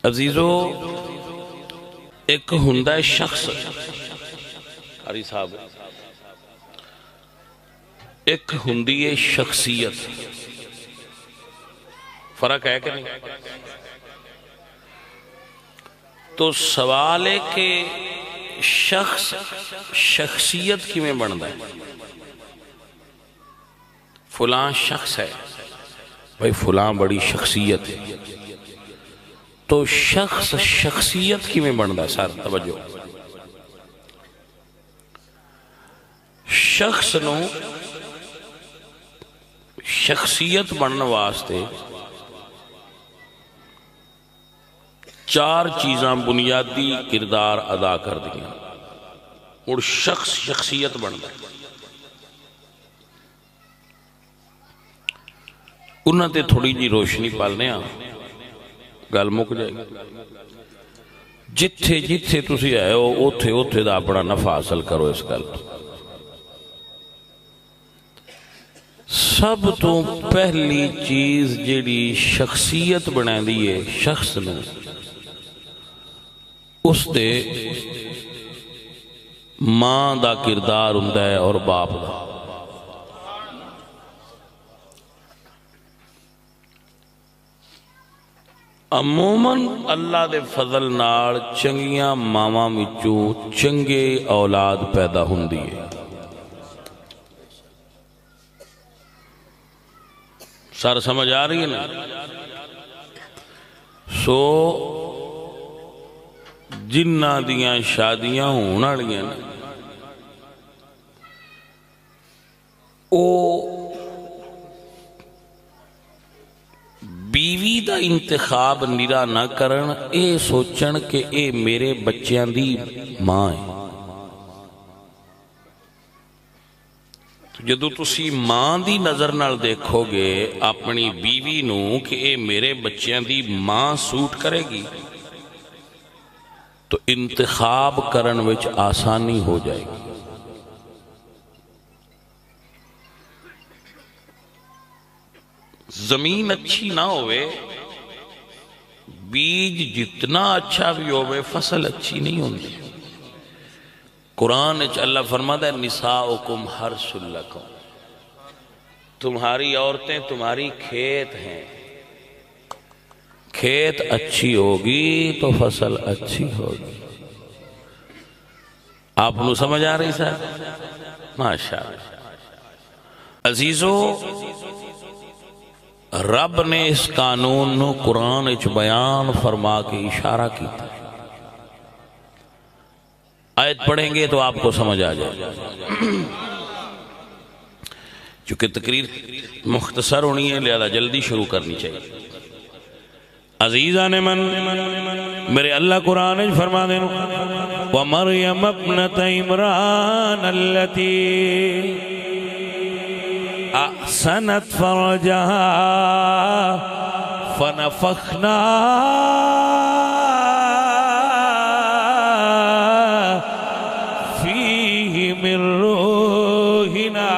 عزیزو، ایک ہندہ شخص قاری صاحب، ایک ہندی شخصیت، فرق ہے کہ نہیں؟ تو سوال ہے کہ شخصیت کی میں بنتا ہے؟ فلاں شخص ہے بھائی، فلاں بڑی شخصیت ہے، تو شخصیت کی میں بنتا ہے؟ سر توجہ، شخص نو شخصیت بننے واسطے چار چیزاں بنیادی کردار ادا کر دیا اور شخصیت بنتا ہے۔ انہاں تے تھوڑی جی روشنی پالنے گل مک جائے گی۔ جتھے جتھے تسی آئے ہو اوتھے اوتھے دا اپنا نفع حاصل کرو۔ اس گل سب تو پہلی چیز جیڑی شخصیت بنا دیئے شخص نے، اس دے ماں دا کردار ہوندا ہے اور باپ دا۔ عموماً اللہ دے فضل نال چنگیاں ماواں وچوں چنگے اولاد پیدا ہوندی ہے۔ سر سمجھ آ رہی ہے نا؟ سو جنہ دیاں شادیاں ہونا والیاں نا، او بیوی دا انتخاب نرا نہ کرن، اے سوچن کہ اے میرے بچیاں دی ماں ہے۔ جدو تسی ماں دی نظر نال دیکھو گے اپنی بیوی نو کہ اے میرے بچیاں دی ماں سوٹ کرے گی، تو انتخاب کرن وچ آسانی ہو جائے گی۔ زمین اچھی نہ ہوئے، بیج جتنا اچھا بھی ہوئے، فصل اچھی نہیں ہوندی۔ قرآن اچھ اللہ فرماتا ہے نساؤکم حرث لکم، تمہاری عورتیں تمہاری کھیت ہیں، کھیت اچھی ہوگی تو فصل اچھی ہوگی۔ آپ نو سمجھ آ رہی صاحب؟ ماشاءاللہ۔ عزیزو، رب نے اس قانون نو قرآن اچھ بیان فرما کے اشارہ کیتا۔ آیت پڑھیں گے تو آپ کو سمجھ آ جائے، چونکہ تقریر مختصر ہونی ہے لہذا جلدی شروع کرنی چاہیے۔ عزیزان من، میرے اللہ قرآن فرما دیں وَمَرْيَمَ ابْنَتَ عِمْرَانَ الَّتِي أَحْسَنَتْ فَرْجَهَا فَنَفَخْنَا فِيهِ مِن رُّوحِنَا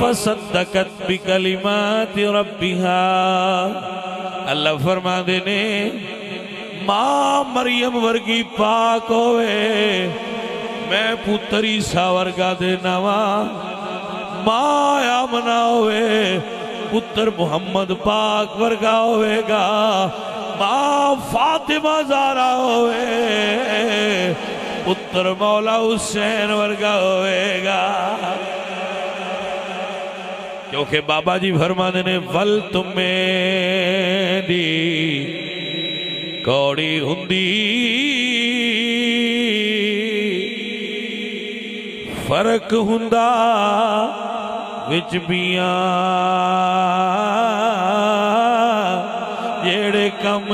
فَصَدَّقَتْ بِكَلِمَاتِ رَبِّهَا۔ اللہ فرما دینے ماں مریم ورگی پاک ہوئے، میں پتر عیسیٰ ورگا دینا ماں آمنہ ہوئے، پتر محمد پاک ورگا ہوئے گا، ماں فاطمہ زہرا ہوئے، پتر مولا حسین ورگا ہوئے گا۔ کیونکہ بابا جی فرما دینے ول تمہیں دی کوڑی ہندی، فرق ہندہ وچ بیاں جیڑے کم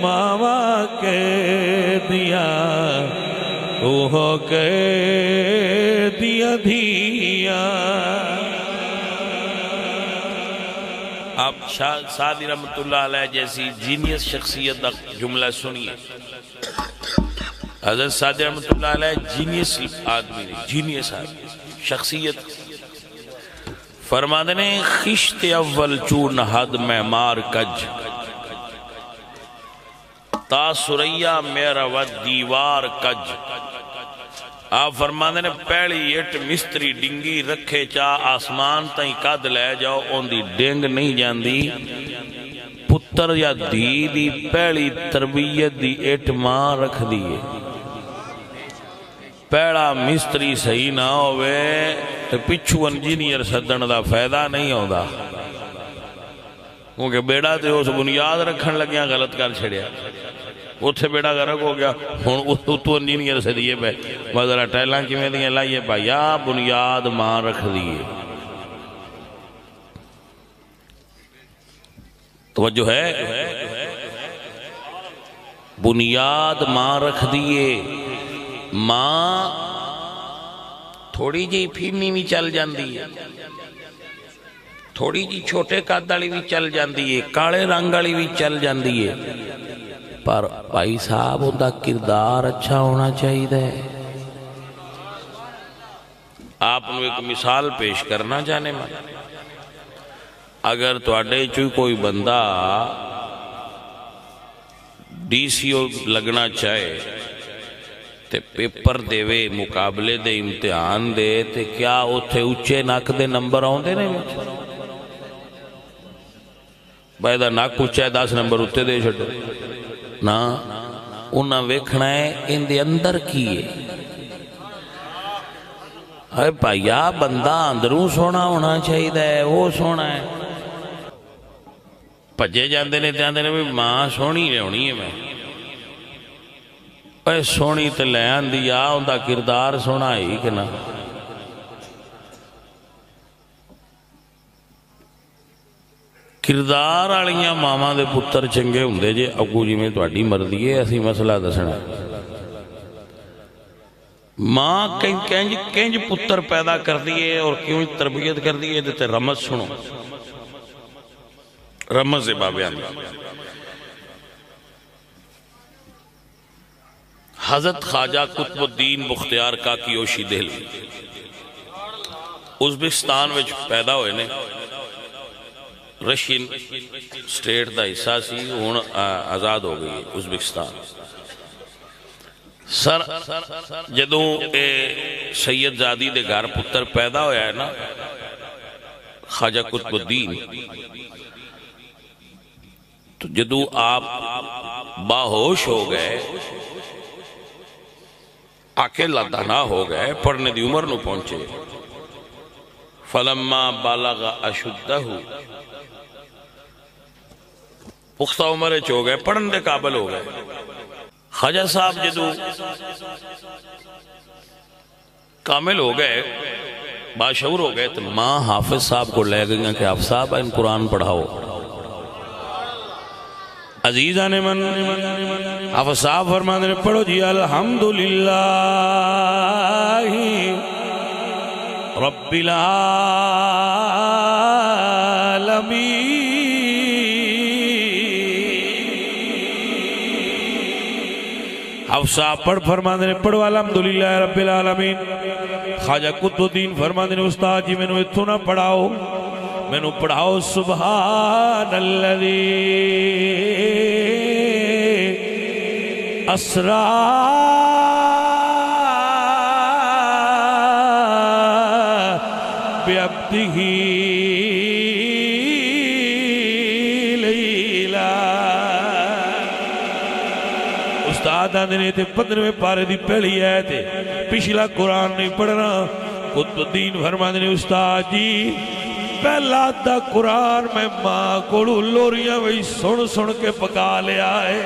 ماما کے دیا وہ کے دیا دھیا۔ آپ شاہ سعدی رحمت اللہ علیہ جیسی جینیس شخصیت کا جملہ سنیے۔ حضرت سعدی رحمت اللہ علیہ جینیس آدمی نے، جینیس آدمی شخصیت فرماتے نے خشت اول چون حد میں مار کج تا سریا میرا ود دیوار کج. آپ فرماتے نے پہلی اٹ مستری ڈنگی رکھے چاہ آسمان تائیں قد لے جاؤ ان دی ڈنگ نہیں جاندی. پتر یا دھی دی پہلی تربیت دی اٹ ماں رکھ دیئے. پہلا مستری صحیح نہ ہوئے تو پچھو انجینئر سدن دا فائدہ نہیں ہوتا، کیونکہ بیڑا تے اس بنیاد رکھن لگیاں غلط کر چھڑیا، اتھے بیڑا غرق ہو گیا. ہن تو انجینئر سے دیئے پہ مذرہ ٹیلاں کی میں دیئے لائیے بھائی بنیاد ماں رکھ دیئے. توجہ ہے، بنیاد ماں رکھ دیئے. ماں تھوڑی جی پھینی بھی چل جاندی ہے، تھوڑی جی چھوٹے قد والی بھی چل جاندی ہے، کالے رنگ والی بھی چل جاندی ہے، پر بھائی صاحب ان کا کردار اچھا ہونا چاہیے. آپ نے ایک مثال پیش کرنا چاہنے میں، اگر تواڈے چوئی کوئی بندہ ڈی سی او لگنا چاہے تے پیپر دے وے، مقابلے دے، امتحان دے، تے کیا اتھے اچھے ناک دے نمبر آن دے نہیں؟ بھائی دا ناک اچھے 10 نمبر اتھے دے چھٹے نا. انہاں ویکھنا ہے ان دے اندر کی ہے. اے بھائیا بندہ اندروں سونا ہونا چاہیے، وہ سونا ہے. پجے جاندے نے جاندے نے بھی ماں سونی رہنی ہے. میں اے سونی تے لے آندی ان دا کردار سونا ہی کہ نا. کردار والیاں ماواں دے پتر چنگے ہوندے جے. اگو جی میں تہاڈی مرضی ہے، اسی مسئلہ دسنا. ماں کنج پتر پیدا کر دیئے اور کیوں تربیت کر دیئے تے رمز سنو. رمز بابیان حضرت خواجہ قطب الدین بختیار کاکی اوشی دہلوی ازبکستان وچ پیدا ہوئے نے. رشین سٹیٹ دا حصہ سی، ہون آزاد ہو گئی ازبکستان. سر جدوں سید زادی دے گھر پتر پیدا ہویا ہے نا خواجہ قطب الدین، تو جدوں آپ باہوش ہو گئے، آکے لدھنا ہو گئے، پڑھنے دی عمر نو پہنچے. فلما بالغ اشدہ، پختہ عمرے ہو گئے، پڑھنے دے قابل ہو گئے. خواجہ صاحب جدو کامل ہو گئے، باشعور ہو گئے، تو ماں حافظ صاحب کو لے گئیں کہ حافظ صاحب ان قرآن پڑھاؤ. عزیزان من حافظ صاحب فرماتے ہیں پڑھو جی الحمدللہ رب العالمین. حافظ صاحب پڑھ فرماتے ہیں پڑھو الحمدللہ رب العالمین. خواجہ قطب الدین فرماتے ہیں استاد جی میں نے اتھو نہ پڑھاؤ، میں نے پڑھاؤ سبحان الذی اسرا بعبدہ لیلا. استاد آنے تھے 15ویں پارے دی پہلی ہے تھے، پچھلا قرآن نہیں پڑھنا. قطب الدین فرماتے ہیں استاد جی پہلا دا قرآن میں ماں کو لوریاں وہی سن سن کے پکا لیا ہے.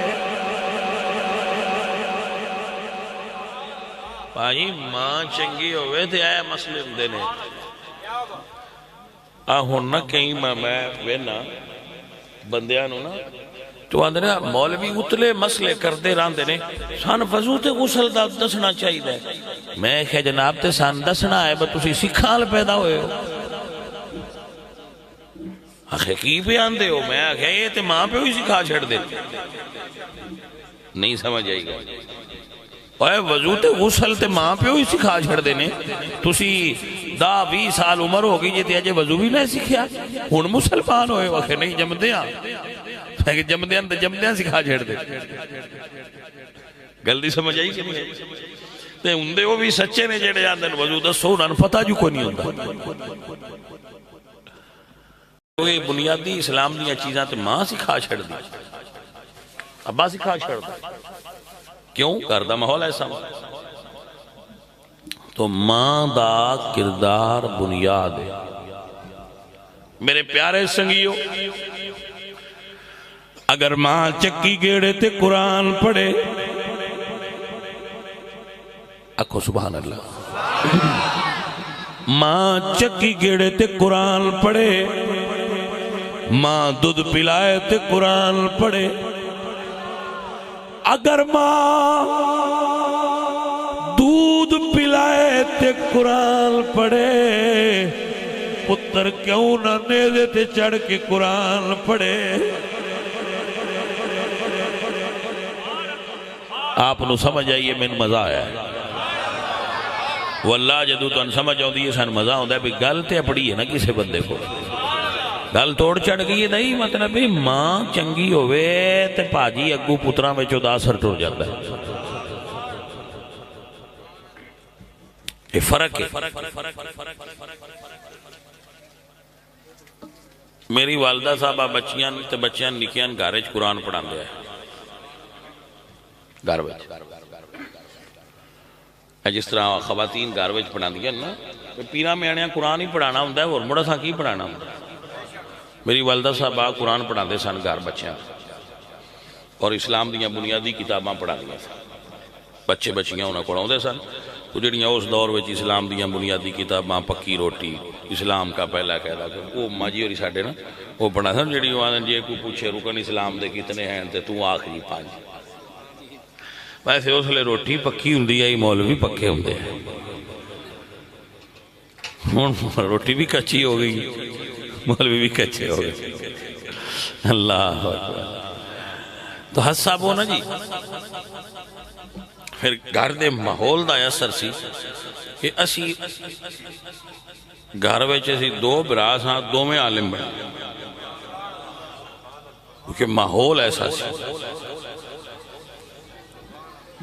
بھائی ماں چنگی ہوئے تھے آیا مسئلے ہوں نے. ہون نہ کہیں میں وینا بندیاں نو نا تو آندے نے مولوی اتلے مسئلے کرتے راندے نے سان وضو تے غسل دا دسنا چاہیے. میں کہ جناب تے سان دسنا ہے بس تسی سکھال پیدا ہوئے ہو. آخر کی پہ آندے ہو؟ میں آخر یہ تے ماں پہ ہوئی سکھا چھڑ دے. نہیں سمجھ آئی گا. وضو تے غسل تے ماں پہ ہوئی سکھا چھڑ دے نے. تسی 10-20 سال عمر ہو گئی جی اجے وضو بھی نہیں سیکھیا ہن مسلمان ہوئے وقت نہیں جمدیاں جمدیاں سکھا چھڑ دے گل دی سمجھ آئی کہ نہیں تے ہوندے وہ بھی سچے نے جڑے آندے وضو دسو انہاں نوں پتہ جو کوئی نہیں ہوندا کوئی بنیادی اسلام دیاں چیزاں تے ماں سکھا چھڑ دی ابا سکھا چھڑ دی کیوں گھر دا ماحول ایسا تو ماں دا کردار بنیاد ہے میرے پیارے سنگیو اگر ماں چکی گیڑے تے قرآن پڑھے اکھو سبحان اللہ ماں چکی گیڑے تے قرآن پڑھے ماں دودھ پلائے تے قرآن پڑھے اگر ماں دودھ پلائے تے قرآن پڑھے پتر کیوں نہ نیزے تے چڑھ کے قرآن پڑھے آپ نو سمجھ آئیے میں مزہ آیا ہے واللہ جدو تو ان سمجھ آؤں دیئے سان مزہ آؤں ہے بھی گل تے اپڑی ہے نا کسے بندے کو گل توڑ چڑھ گئی نہیں مطلب بھی ماں چنگی ہوئے تے پاجی اگو پترہ میں 14 سر ٹور جاتا ہے یہ فرق ہے میری والدہ صاحبہ بچیاں تے بچیاں نکیاں گارج قرآن پڑھان دیا ہے گاروج جس طرح خواتین گاروج پڑھان دیا نا پیرہ میں آنیاں قرآن ہی پڑھانا ہوں ہے اور مڑا سا کی پڑھانا ہوں میری والدہ صاحبہ قرآن پڑھان دے سن گار بچیاں اور اسلام دیاں بنیادی کتاباں پڑھان دیا بچے بچیاں انہاں پڑھاؤں دے سن تو جڑیاں اس دور وچ اسلام دیاں بنیادی کتاباں پکی روٹی اسلام کا پہلا قیدہ وہ ماں جی اور ساڑھے نا وہ پڑھا سن جڑی وہاں جے کو پوچھے رکن اسلام دے کتنے ہیں تے تو آخری 5 ویسے اس لئے روٹی پکی ہوں دی آئی مولوی پکے ہوں دے روٹی بھی کچھی ہو گئی مولوی بھی کچھے ہو گئے اللہ تو حساب ہو نا جی پھر گھر دے ماحول دا اثر سی کہ اسی گھر وچ اسی 2 براس ہاں 2 میں عالم بنے کیونکہ ماحول ایسا سی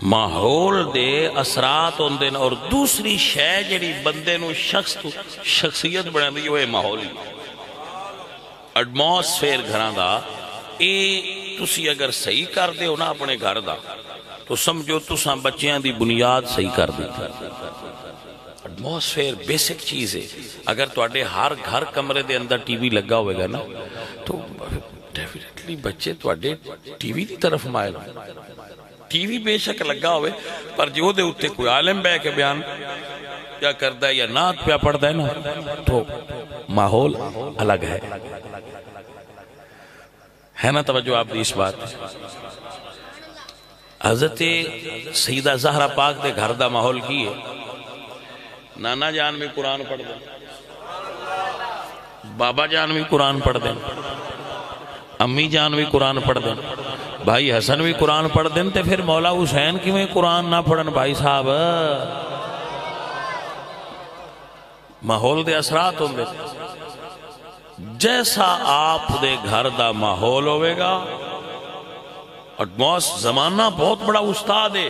ماحول دے اثرات ہوندے اور دوسری شے جڑی بندے نو شخصیت بنا دی وہ ماحول ہی ایٹماسفیئر گھران دا اے تسی اگر صحیح کر دے ہو نا اپنے گھر دا تو سمجھو تساں بچیاں دی بنیاد صحیح کر دی ایٹماسفیئر بیسک چیز ہے اگر تواڈے ہر گھر کمرے دے اندر ٹی وی لگا ہوئے گا نا تو ڈیفینیٹلی بچے تواڈے ٹی وی دی طرف مائل ٹی وی بے شک لگا ہوئے پر جو دے اتے کوئی عالم بے کے بیان کیا کردہ ہے یا نعت پہ پڑھتا ہے نا تو ماحول الگ ہے نا توجہ آپ دی اس بات حضرت سیدہ زہرہ پاک دے گھر دا ماحول کی ہے نانا جان بھی قرآن پڑھ دیں بابا جان بھی قرآن پڑھ دیں امی جان بھی قرآن پڑھ دیں بھائی حسن بھی قرآن پڑھ دیں تے پھر مولا حسین کی میں قرآن نہ پڑھن بھائی صاحب ماحول دے اثرات ہوں گے جیسا آپ دے گھر دا ماحول ہوئے گا اور زمانہ بہت بڑا استاد ہے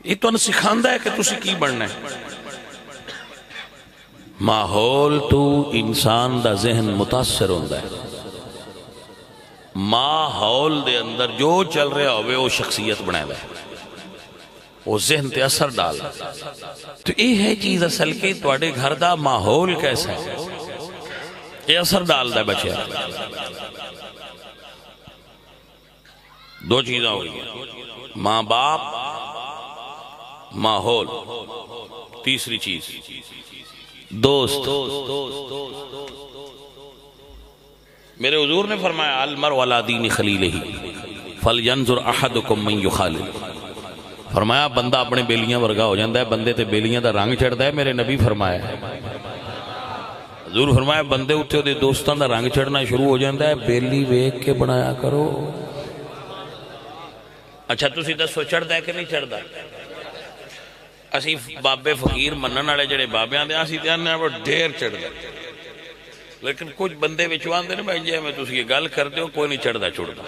یہ تو انہیں سکھاندہ ہے کہ تسی کی بڑھنا ہے ماحول تو انسان دا ذہن متاثر ہوندہ ہے ماحول دے اندر جو چل رہا ہوئے وہ شخصیت بنائے ہے وہ ذہن تے اثر ڈال تو یہ ہے چیز اصل کے تواڈے گھر دا ماحول کیسا ہے یہ اثر ڈال دا بچے دو چیزیں ہو گئی ماں باپ ماحول تیسری چیز دوست میرے حضور نے فرمایا المرء علی دین خلیلہ فلینظر احدکم من یخالل فرمایا بندہ اپنے بیلیاں ورگا ہو جاندہ ہے بندے تے بیلیاں دا رنگ چڑھتا ہے میرے نبی فرمایا حضور فرمایا بندے اٹھے دے دوستان دا رنگ چڑھنا شروع ہو جاندہ ہے بیلی ویک کے بنایا کرو اچھا تسی دسو چڑھتا ہے کہ نہیں چڑھتا اسی بابے فقیر منن والے جڑے بابیاں دے اسی تے آنے وہ ڈھیر چڑھدا، لیکن کچھ بندے وچوں آندے نے بھائی جی میں تسی یہ گل کردے ہو کوئی نہیں چڑھدا چڑھدا۔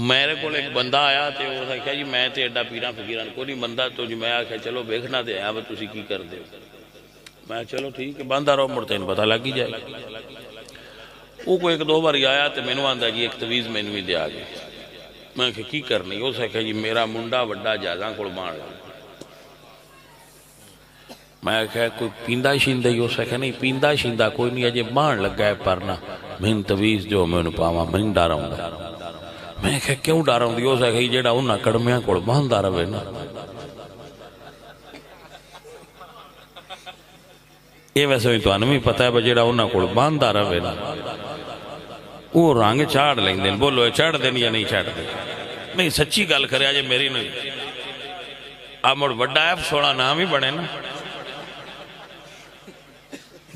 میرے کو ایک بندہ آیا تے وہ کہا جی میں تے ایڈا پیراں فقیراں کوئی نہیں بندہ تو جی میں آخیا چلو ویکھنا تے آیا تسی کی کردے ہو، میں چلو ٹھیک ہے باندھا رہو مڑ تینوں پتہ لگ ہی جائے گا۔ وہ کوئی ایک دو بار آیا تے مینوں آندا جی ایک تویز مینوں بھی دیا گیا، میں کہ کی کرنی؟ اس نے کہا جی میرا منڈا وڈا جہازاں کول بان لگا۔ میں کہا کوئی پیندا شیندا ہی؟ اس نے کہا نہیں پیندا شیندا کوئی نہیں اجے بان لگا ہے پر نہ مین تویز جو میں انہوں پاواں مین ڈر آؤندا۔ میں کہا کیوں ڈر آؤندی؟ اس نے کہا جیڑا انہاں کڑمیاں کول باندا رہے نا یہ ویسے بھی تانوں بھی پتہ ہے جیڑا انہاں کول باندا رہے نا وہ رنگ چاڑ لیندے، بولو چڑھ دین یا نہیں چڑھ دین؟ نہیں سچی گل کرے جے میری نہیں اب مڑ وڈا ایف سوڑا نام ہی بنے نا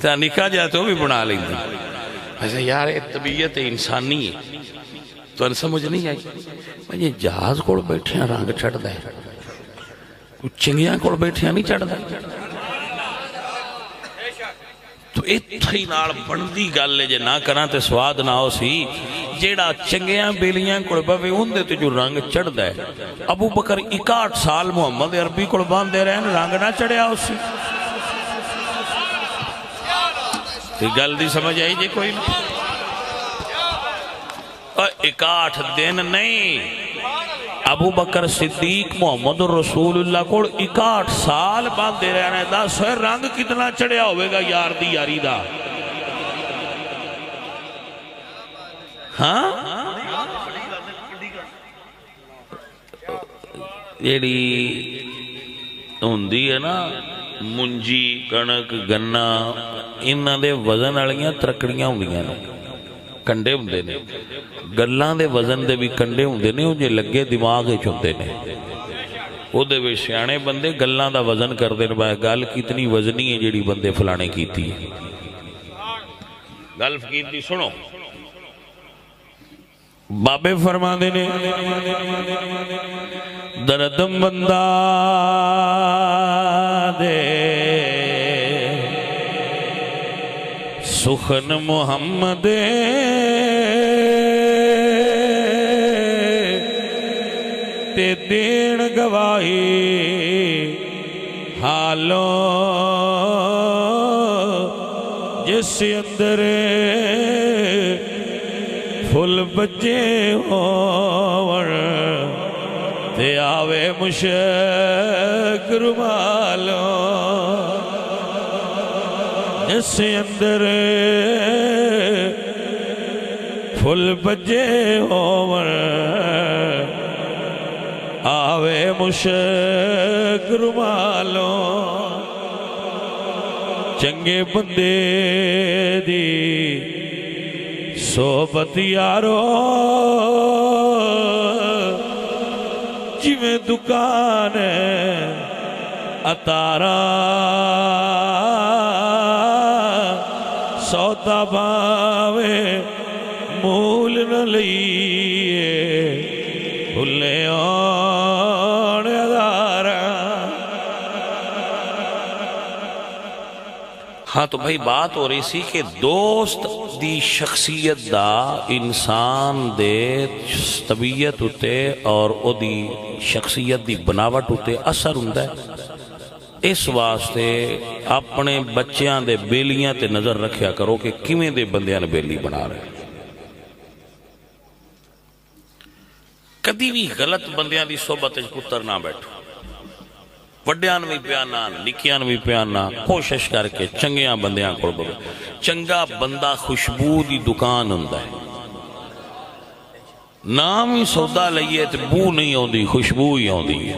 تا نکاح جا تو بھی بنا لیندے۔ ویسے یار طبیعت انسانی ہے تو ان سمجھ نہیں آئی یہ جہاز کول بیٹھے ہیں رنگ چڑھ دے کچھ چنگیاں کول بیٹھے ہیں نہیں چڑھ دے تو اتھائی نال بندی گل ہے جے نہ کراں تے سواد نہ ہو سی جیڑا چنگیاں بیلیاں کول بوے اون دے جو رنگ چڑھ دے۔ ابو بکر 61 سال محمد عربی کول باندھے رہن رنگ نہ چڑھیا ہو سی؟ گل دی سمجھ آئی جے کوئی نہیں؟ 61 دن نہیں ابو بکر صدیق محمد رسول اللہ کو 61 سال باندھے رہنے دا سوئے رنگ کتنا چڑھیا ہوئے گا یار دی یاری دا؟ ہاں جیڑی ہوندی ہے نا منجی کنک گنا انہاں دے وزن والیاں ترکڑیاں ہوندیاں نے کنڈے ہوندے نے گلاں دے وزن دے بھی کنڈے ہوندے نے جے لگے دماغ وچ ہوندے نے او دے وچ سیانے بندے گلاں دا وزن کردے نے بھائی گل کتنی وزنی ہے جیڑی بندے فلانے کیتی ہے۔ گل فقیر دی سنو بابے فرماندے نے دردم بندہ دے سخن محمد تے دین گواہی حالوں جس اندر پھل بچے ہون تے آوے مشک رومالوں جس اندر پھل بچے ہون آوے مشک رومالوں چنگے بندے دی صحبت یارو جویں دکان اتارا سودا باوے مول نہ لئیے بھلے آن ادارا۔ ہاں تو بھائی بات ہو رہی سی کہ دوست دی شخصیت دا انسان دے طبیعت اتے اور او دی شخصیت دی بناوٹ اتے اثر ہوندہ ہے۔ اس واسطے اپنے بچیاں دے بیلیاں تے نظر رکھیا کرو کہ کیویں دے بندیاں نے بیلی بنا رہے۔ کدی بھی غلط بندیاں دی صحبت پتر نہ بیٹھو، وڈیان بھی پیانا نکیان بھی پیانا، کوشش کر کے چنگیاں بندیاں کو بگو۔ چنگا بندہ خوشبو دی دکان ہوندہ ہے، نام ہی سودا لئیے تو بو نہیں ہوندی خوشبو ہی ہوندی ہے۔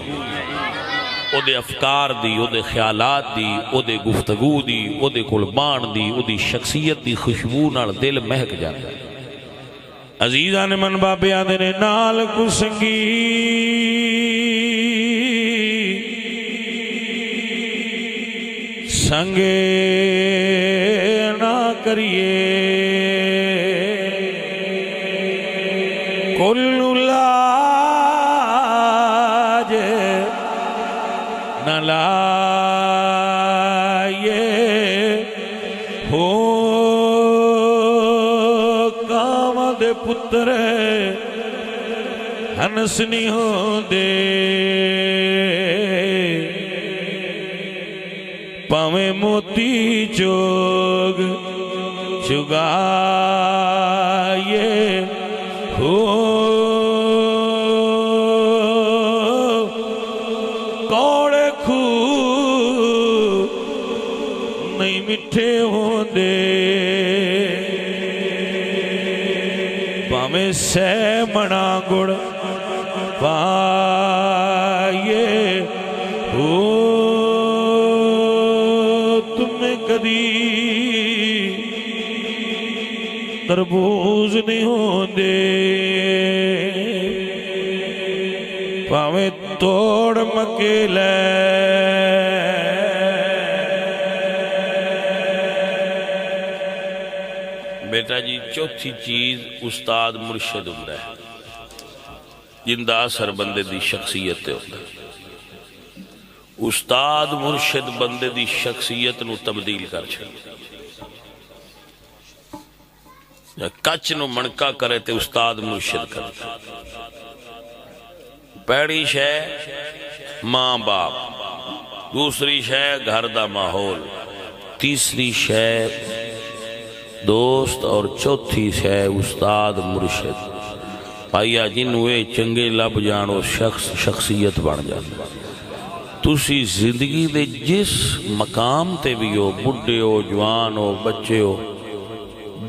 او دے افکار دی، او دے خیالات دی، او دے گفتگو دی، او دے قربان دی، او دی شخصیت دی خوشبو نال دل مہک جاتا ہے۔ عزیزان من بابے آدھے نے نال کو سنگی سنگے نہ کریے کل لاج دے پتر ہنس نہیں ہوندے پاویں موتی چوگ چگائے ہو کوڑے کھو نہیں مٹھے ہوندے پاویں سہ منا گڑ پائے ہو تمہیں کدی تربوز نہیں ہوندے پاویں توڑ مکیلے بیٹا جی چوتھی چیز استاد مرشد ہوتا ہے جندہ اثر بندے دی شخصیت ہوتا ہے استاد مرشد بندے دی شخصیت نو تبدیل کر چھڑتا کچ نو منکا کرے تے استاد مرشد کرتا پہلی شے ماں باپ دوسری شے گھر دا ماحول تیسری شے دوست اور چوتھی شے استاد مرشد آیا جنوے چنگے لب جانو شخصیت بن جانا تسی زندگی دے جس مقام تے بھی ہو بڑھے ہو جوان ہو بچے ہو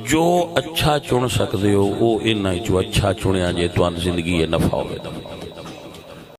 جو اچھا چن سکتے ہو وہ انہاں چو اچھا چنیا جے تو زندگی نفع ہوئے